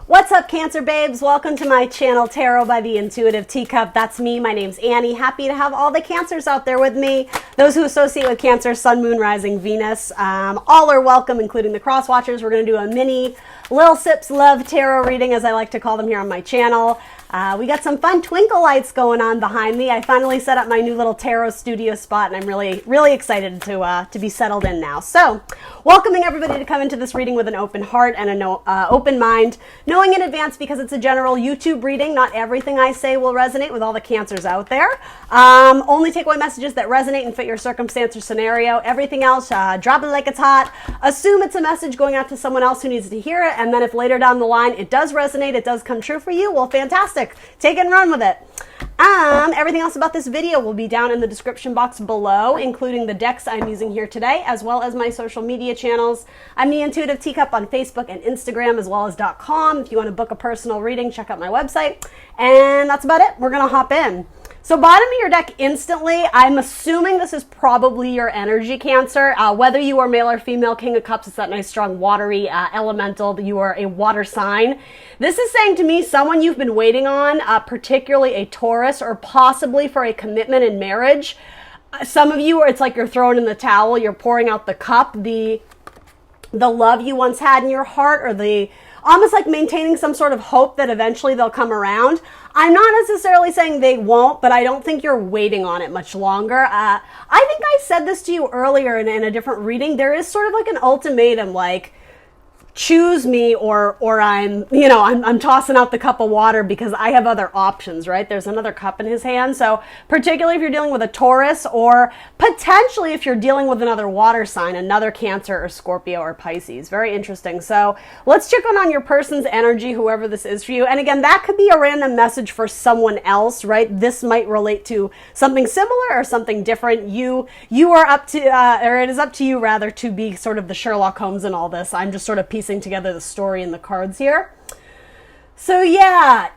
What's up, Cancer babes? Welcome to my channel, Tarot by the Intuitive Teacup. That's me. My name's Annie. Happy to have all the Cancers out there with me. Those who associate with Cancer, Sun, Moon, Rising, Venus, all are welcome, including the cross watchers. We're going to do a mini Lil Sips Love Tarot reading, as I like to call them here on my channel. We got some fun twinkle lights going on behind me. I finally set up my new little tarot studio spot, and I'm really excited to be settled in now. So, welcoming everybody to come into this reading with an open heart and an open mind, knowing in advance because it's a general YouTube reading, not everything I say will resonate with all the Cancers out there. Only take away messages that resonate and fit your circumstance or scenario. Everything else, drop it like it's hot. Assume it's a message going out to someone else who needs to hear it, and then if later down the line it does resonate, it does come true for you, well, fantastic. Take it and run with it. Everything else about this video will be down in the description box below, including the decks I'm using here today, as well as my social media channels. I'm the Intuitive Teacup on Facebook and Instagram, as well as .com. If you want to book a personal reading, check out my website. And that's about it. We're going to hop in. So bottom of your deck instantly, I'm assuming this is probably your energy, Cancer. Whether you are male or female, King of Cups, it's that nice strong watery elemental, that you are a water sign. This is saying to me someone you've been waiting on, particularly a Taurus, or possibly for a commitment in marriage. Some of you, it's like you're throwing in the towel, you're pouring out the cup, the love you once had in your heart, or the almost like maintaining some sort of hope that eventually they'll come around. I'm not necessarily saying they won't, but I don't think you're waiting on it much longer. I think I said this to you earlier in a different reading. There is sort of like an ultimatum, like, choose me or I'm tossing out the cup of water because I have other options, right? There's another cup in his hand. So particularly if you're dealing with a Taurus, or potentially if you're dealing with another water sign, another Cancer or Scorpio or Pisces. Very interesting. So let's check on your person's energy, whoever this is for you. And again, that could be a random message for someone else, right? This might relate to something similar or something different. You are up to, or it is up to you rather, to be sort of the Sherlock Holmes in all this. I'm just sort of piecing together the story and the cards here. So yeah,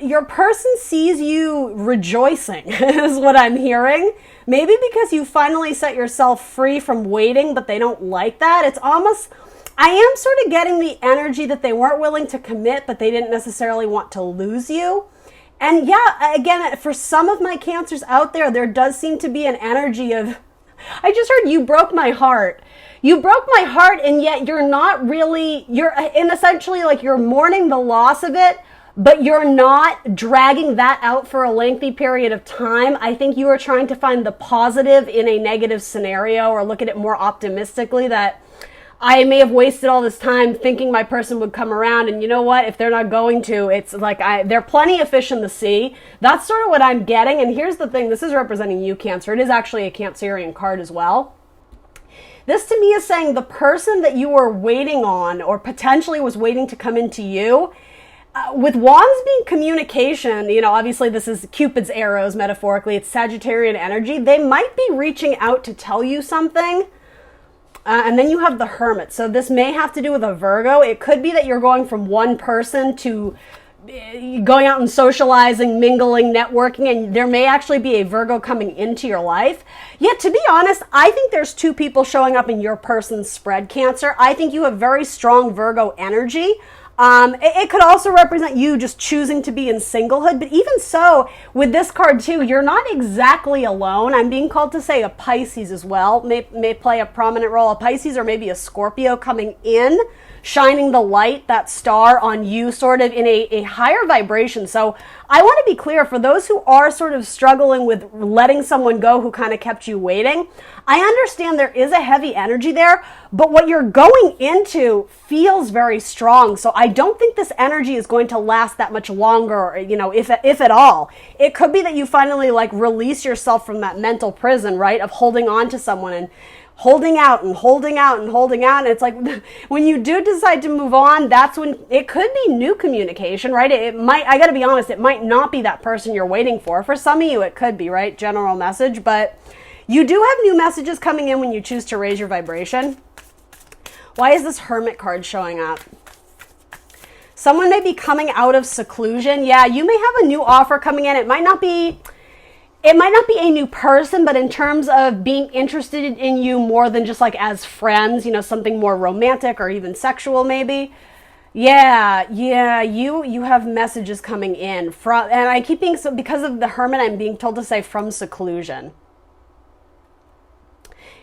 your person sees you rejoicing is what I'm hearing. Maybe because you finally set yourself free from waiting, but they don't like that. It's almost, I am sort of getting the energy that they weren't willing to commit, but they didn't necessarily want to lose you. And yeah, again, for some of my Cancers out there, there does seem to be an energy of, I just heard, you broke my heart. You broke my heart, and yet you're not really, you're in essentially like you're mourning the loss of it, but you're not dragging that out for a lengthy period of time. I think you are trying to find the positive in a negative scenario, or look at it more optimistically, that I may have wasted all this time thinking my person would come around, and you know what? If they're not going to, it's like there are plenty of fish in the sea. That's sort of what I'm getting. And here's the thing. This is representing you, Cancer. It is actually a Cancerian card as well. This to me is saying the person that you were waiting on, or potentially was waiting to come into you, with wands being communication, obviously this is Cupid's arrows, metaphorically, it's Sagittarian energy. They might be reaching out to tell you something. And then you have the Hermit. So this may have to do with a Virgo. It could be that you're going from one person to going out and socializing, mingling, networking, and there may actually be a Virgo coming into your life. Yet, to be honest, I think there's two people showing up in your person's spread, Cancer. I think you have very strong Virgo energy. It could also represent you just choosing to be in singlehood, but even so, with this card too, you're not exactly alone. I'm being called to say a Pisces as well may play a prominent role. A Pisces or maybe a Scorpio coming in, shining the light, that star on you, sort of in a higher vibration. So I want to be clear, for those who are sort of struggling with letting someone go who kind of kept you waiting, I understand there is a heavy energy there, but what you're going into feels very strong. So I don't think this energy is going to last that much longer, if at all. It could be that you finally release yourself from that mental prison, right, of holding on to someone and holding out and holding out and holding out. And it's like, when you do decide to move on, that's when it could be new communication, right? It might, I gotta be honest, it might not be that person you're waiting for. For some of you, it could be, right? General message, but you do have new messages coming in when you choose to raise your vibration. Why is this Hermit card showing up? Someone may be coming out of seclusion. Yeah, you may have a new offer coming in. It might not be a new person, but in terms of being interested in you more than just as friends, something more romantic or even sexual maybe. Yeah, you have messages coming in from, and I keep being, so because of the Hermit, I'm being told to say from seclusion.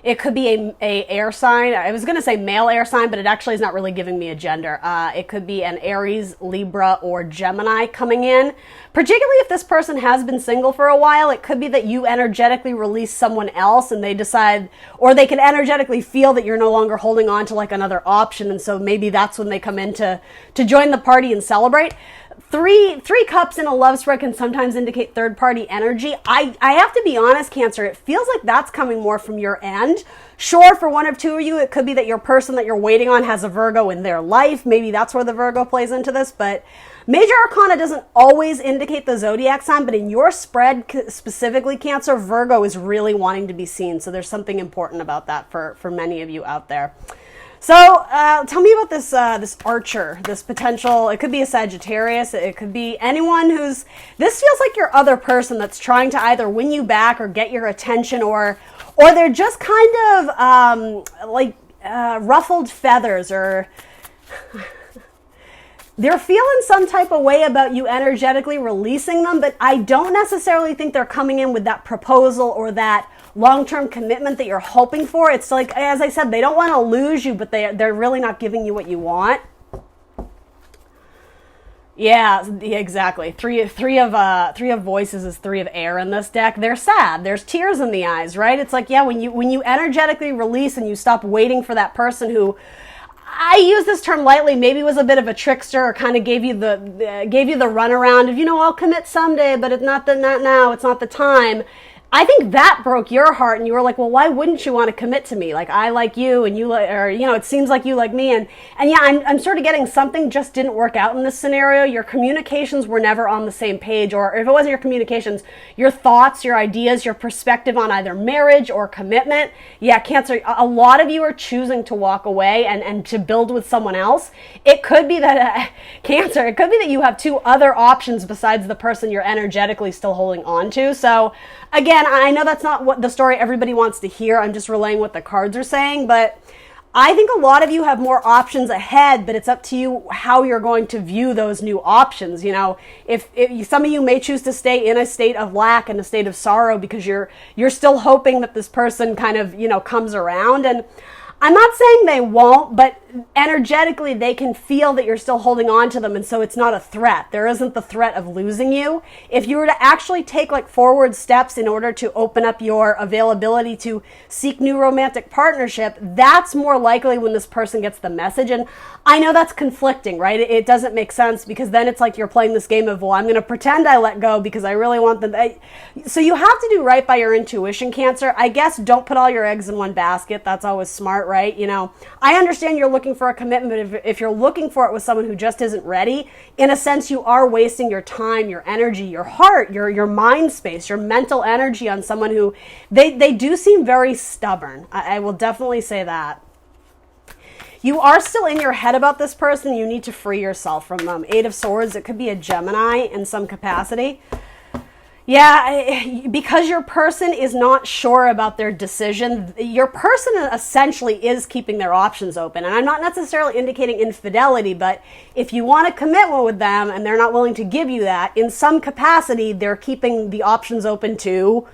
It could be a air sign. I was going to say male air sign, but it actually is not really giving me a gender. It could be an Aries, Libra, or Gemini coming in. Particularly if this person has been single for a while, it could be that you energetically release someone else and they decide, or they can energetically feel that you're no longer holding on to like another option. And so maybe that's when they come in to join the party and celebrate. Three cups in a love spread can sometimes indicate third party energy. I have to be honest, Cancer, it feels like that's coming more from your end. Sure, for one or two of you, it could be that your person that you're waiting on has a Virgo in their life. Maybe that's where the Virgo plays into this, but Major Arcana doesn't always indicate the zodiac sign, but in your spread specifically, Cancer, Virgo is really wanting to be seen. So there's something important about that for many of you out there. So tell me about this this Archer, this potential. It could be a Sagittarius. It could be anyone who's. This feels like your other person that's trying to either win you back or get your attention, or they're just kind of like ruffled feathers, or they're feeling some type of way about you energetically releasing them. But I don't necessarily think they're coming in with that proposal or that long-term commitment that you're hoping for. It's like, as I said, they don't want to lose you, but they're really not giving you what you want. Yeah, exactly. Three of voices is three of air in this deck. They're sad. There's tears in the eyes, right? It's like, yeah, when you energetically release and you stop waiting for that person who, I use this term lightly, maybe was a bit of a trickster, or kind of gave you the runaround of, I'll commit someday, but it's not now. It's not the time. I think that broke your heart, and you were like, well, why wouldn't you want to commit to me? Like, I like you, and you like, or, it seems like you like me. And yeah, I'm sort of getting something just didn't work out in this scenario. Your communications were never on the same page, or if it wasn't your communications, your thoughts, your ideas, your perspective on either marriage or commitment. Yeah, Cancer, a lot of you are choosing to walk away and to build with someone else. It could be that, Cancer, it could be that you have two other options besides the person you're energetically still holding on to. So, again, I know that's not what the story everybody wants to hear. I'm just relaying what the cards are saying, but I think a lot of you have more options ahead, but it's up to you how you're going to view those new options. If some of you may choose to stay in a state of lack and a state of sorrow because you're still hoping that this person kind of, comes around. And I'm not saying they won't, but energetically they can feel that you're still holding on to them, and so it's not a threat. There isn't the threat of losing you. If you were to actually take like forward steps in order to open up your availability to seek new romantic partnership, that's more likely when this person gets the message. And I know that's conflicting, right? It doesn't make sense, because then it's like you're playing this game of, well, I'm going to pretend I let go because I really want them. So you have to do right by your intuition, Cancer. I guess don't put all your eggs in one basket. That's always smart, right? I understand you're looking for a commitment, but if you're looking for it with someone who just isn't ready, in a sense, you are wasting your time, your energy, your heart, your mind space, your mental energy on someone who, they do seem very stubborn. I will definitely say that. You are still in your head about this person. You need to free yourself from them. 8 of Swords, it could be a Gemini in some capacity. Yeah, because your person is not sure about their decision, your person essentially is keeping their options open. And I'm not necessarily indicating infidelity, but if you want a commitment with them and they're not willing to give you that, in some capacity, they're keeping the options open to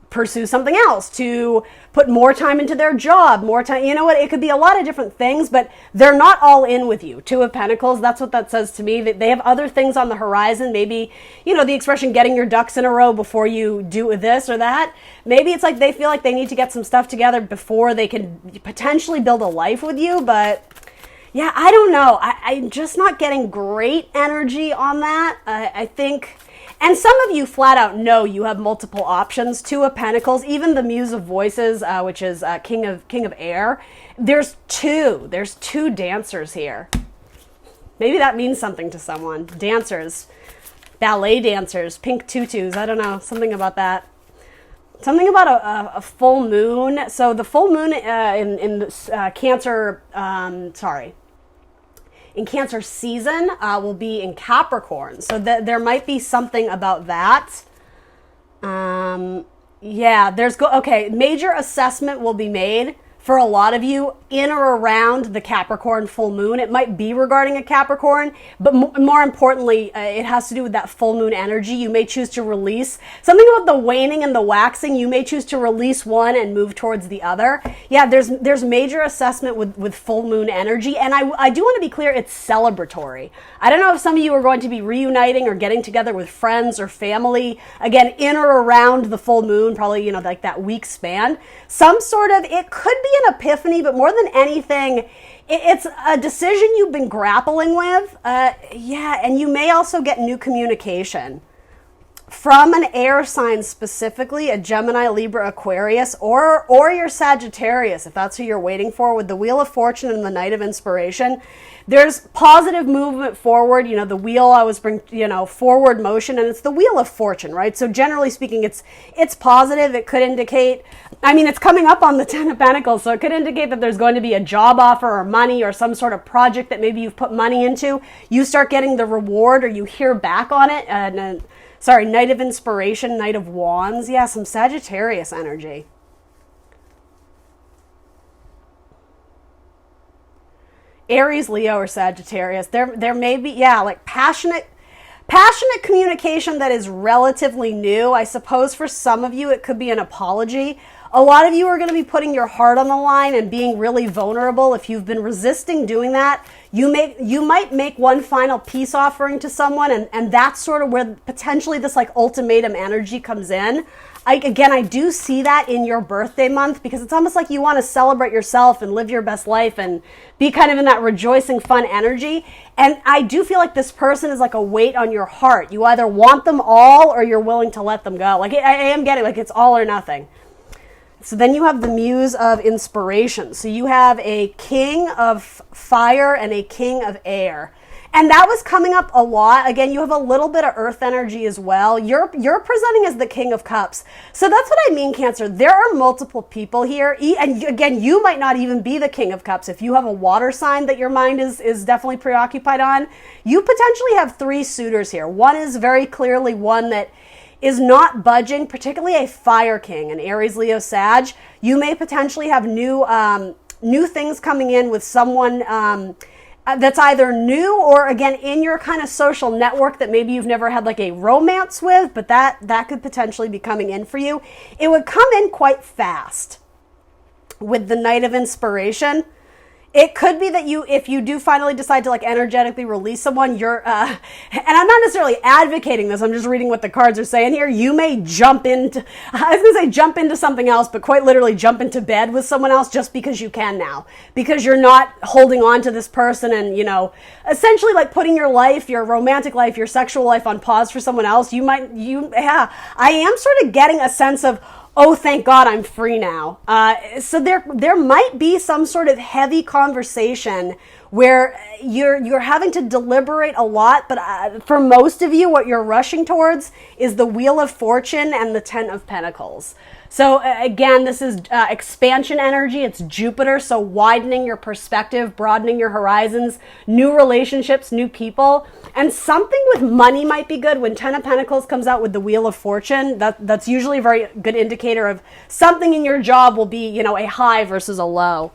pursue something else, to put more time into their job, more time, it could be a lot of different things, but they're not all in with you. 2 of Pentacles, that's what that says to me. That they have other things on the horizon. Maybe, the expression getting your ducks in a row before you do this or that. Maybe it's like they feel like they need to get some stuff together before they can potentially build a life with you, but yeah, I don't know. I'm just not getting great energy on that. I think. And some of you flat out know you have multiple options. 2 of Pentacles, even the Muse of Voices, which is King of Air. There's two dancers here. Maybe that means something to someone. Dancers, ballet dancers, pink tutus. I don't know, something about that. Something about a full moon. So the full moon in Cancer, in Cancer season will be in Capricorn. So there might be something about that. Yeah, major assessment will be made for a lot of you in or around the Capricorn full moon. It might be regarding a Capricorn, but more importantly, it has to do with that full moon energy. You may choose to release something about the waning and the waxing. You may choose to release one and move towards the other. Yeah, there's major assessment with full moon energy, and I do want to be clear, it's celebratory. I don't know if some of you are going to be reuniting or getting together with friends or family, again, in or around the full moon, probably, like that week span. Some sort of, it could be an epiphany, but more than anything, it's a decision you've been grappling with. And you may also get new communication from an air sign, specifically a Gemini, Libra, Aquarius, or your Sagittarius, if that's who you're waiting for. With the Wheel of Fortune and the Knight of Inspiration, there's positive movement forward. The wheel always brings, forward motion, and it's the Wheel of Fortune, right? So generally speaking, it's positive. It could indicate, it's coming up on the Ten of Pentacles, so it could indicate that there's going to be a job offer or money or some sort of project that maybe you've put money into. You start getting the reward, or you hear back on it, and Knight of Inspiration, Knight of Wands. Yeah, some Sagittarius energy. Aries, Leo, or Sagittarius. There may be, like passionate communication that is relatively new. I suppose for some of you, it could be an apology. A lot of you are going to be putting your heart on the line and being really vulnerable. If you've been resisting doing that, you might make one final peace offering to someone, and that's sort of where potentially this like ultimatum energy comes in. I do see that in your birthday month, because it's almost like you want to celebrate yourself and live your best life and be kind of in that rejoicing, fun energy. And I do feel like this person is like a weight on your heart. You either want them all or you're willing to let them go. Like I am getting like it's all or nothing. So then you have the Muse of Inspiration. So you have a King of Fire and a King of Air. And that was coming up a lot. Again, you have a little bit of earth energy as well. You're presenting as the King of Cups. So that's what I mean, Cancer. There are multiple people here. And again, you might not even be the King of Cups. If you have a water sign that your mind is definitely preoccupied on, you potentially have three suitors here. One is very clearly one that is not budging, particularly a Fire King, an Aries, Leo, Sag. You may potentially have new things coming in with someone that's either new or, again, in your kind of social network that maybe you've never had like a romance with, but that could potentially be coming in for you. It would come in quite fast with the Knight of Inspiration. It could be that if you do finally decide to like energetically release someone, and I'm not necessarily advocating this, I'm just reading what the cards are saying here. You may jump into something else, but quite literally jump into bed with someone else just because you can now. Because you're not holding on to this person and, essentially like putting your life, your romantic life, your sexual life on pause for someone else. I am sort of getting a sense of, oh, thank God I'm free now. So there might be some sort of heavy conversation where you're having to deliberate a lot, but for most of you, what you're rushing towards is the Wheel of Fortune and the Ten of Pentacles. So again, this is expansion energy. It's Jupiter, so widening your perspective, broadening your horizons, new relationships, new people. And something with money might be good. When Ten of Pentacles comes out with the Wheel of Fortune, that's usually a very good indicator of something in your job will be, a high versus a low.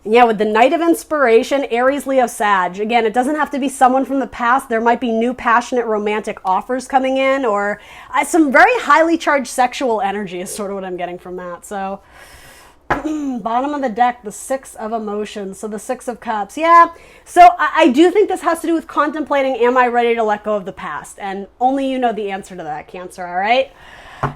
And yeah, with the Knight of Inspiration, Aries, Leo, Sag. Again, it doesn't have to be someone from the past. There might be new passionate romantic offers coming in, or some very highly charged sexual energy is sort of what I'm getting from that. So bottom of the deck, the Six of Emotions. So the Six of Cups. Yeah. So I do think this has to do with contemplating, am I ready to let go of the past? And only you know the answer to that, Cancer. All right.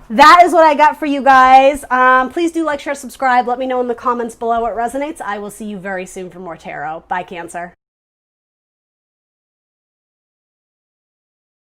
That is what I got for you guys. Please do like, share, subscribe. Let me know in the comments below what resonates. I will see you very soon for more tarot. Bye, Cancer.